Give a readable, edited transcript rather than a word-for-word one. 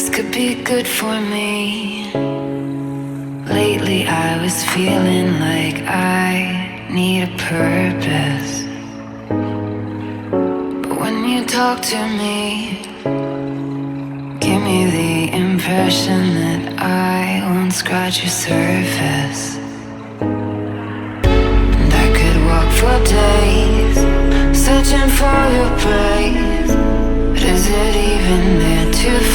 could be good for me. Lately I was feeling like I need a purpose. But when you talk to me, give me the impression that I won't scratch your surface. And I could walk for days, searching for your praise. But is it even there to